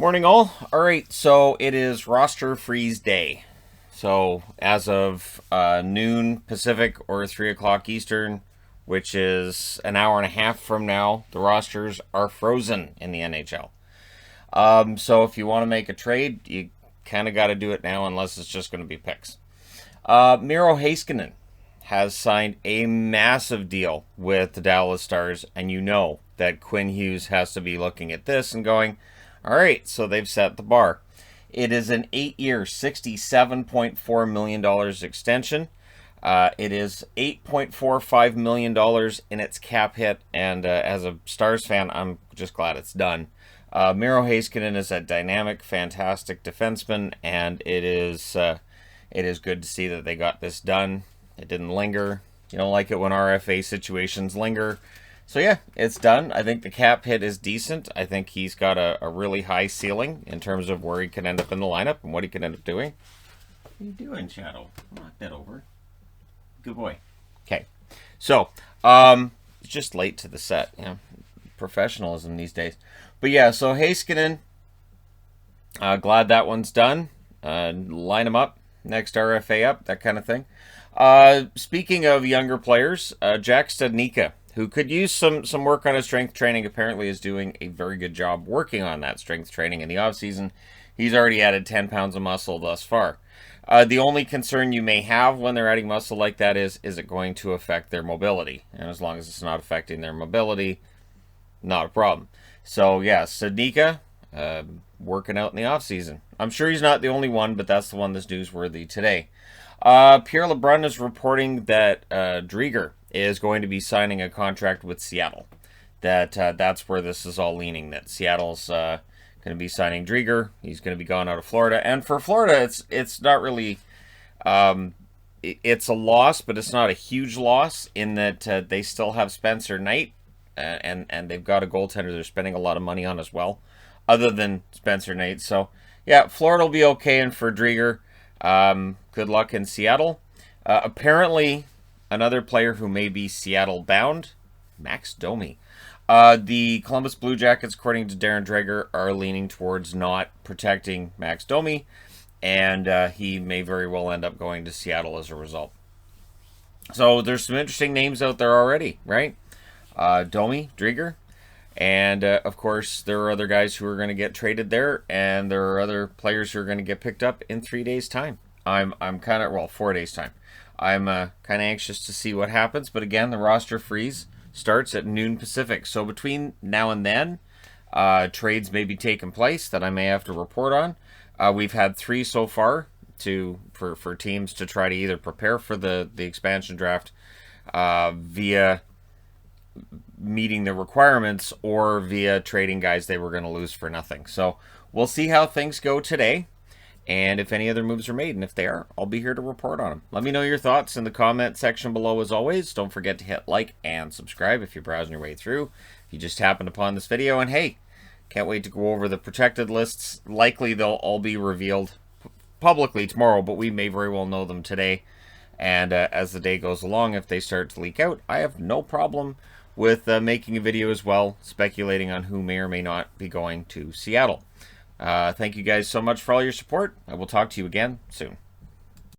Morning all. Alright, so it is roster freeze day. So as of noon Pacific or 3 o'clock Eastern, which is an hour and a half from now, the rosters are frozen in the NHL. So if you want to make a trade, you kind of got to do it now unless it's just going to be picks. Miro Heiskanen has signed a massive deal with the Dallas Stars, and you know that Quinn Hughes has to be looking at this and going, all right, so they've set the bar. It is an 8-year, $67.4 million extension. It is $8.45 million in its cap hit, and as a Stars fan, I'm just glad it's done. Miro Heiskanen is a dynamic, fantastic defenseman, and it is good to see that they got this done. It didn't linger. You don't like it when RFA situations linger. So yeah, it's done. I think the cap hit is decent. I think he's got a really high ceiling in terms of where he can end up in the lineup and what he can end up doing. What are you doing, Shadow? Knock that over. Good boy. Okay. So, it's just late to the set. You know, professionalism these days. But yeah, so Heiskanen, glad that one's done. Line him up. Next RFA up, that kind of thing. Speaking of younger players, Jack Studnicka, who could use some work on his strength training, apparently is doing a very good job working on that strength training in the offseason. He's already added 10 pounds of muscle thus far. The only concern you may have when they're adding muscle like that is it going to affect their mobility? And as long as it's not affecting their mobility, not a problem. So, yeah, Studnicka, working out in the offseason. I'm sure he's not the only one, but that's the one that's newsworthy today. Pierre LeBrun is reporting that Driedger is going to be signing a contract with Seattle. That's where this is all leaning. That Seattle's going to be signing Driedger. He's going to be gone out of Florida, and for Florida, it's not really. It's a loss, but it's not a huge loss in that they still have Spencer Knight, and they've got a goaltender they're spending a lot of money on as well, other than Spencer Knight. So yeah, Florida will be okay, and for Driedger, good luck in Seattle. Apparently, another player who may be Seattle-bound, Max Domi. The Columbus Blue Jackets, according to Darren Dreger, are leaning towards not protecting Max Domi, and he may very well end up going to Seattle as a result. So there's some interesting names out there already, right? Domi, Driedger, and of course there are other guys who are going to get traded there, and there are other players who are going to get picked up in 3 days' time. I'm kind of, well, 4 days' time. I'm kind of anxious to see what happens, but again, the roster freeze starts at noon Pacific. So between now and then, trades may be taking place that I may have to report on. We've had 3 so far for teams to try to either prepare for the expansion draft via meeting the requirements or via trading guys they were going to lose for nothing. So we'll see how things go today. And if any other moves are made, and if they are, I'll be here to report on them. Let me know your thoughts in the comment section below as always. Don't forget to hit like and subscribe if you're browsing your way through. If you just happened upon this video, and hey, can't wait to go over the protected lists. Likely they'll all be revealed publicly tomorrow, but we may very well know them today. And as the day goes along, if they start to leak out, I have no problem with making a video as well, speculating on who may or may not be going to Seattle. Thank you guys so much for all your support. I will talk to you again soon.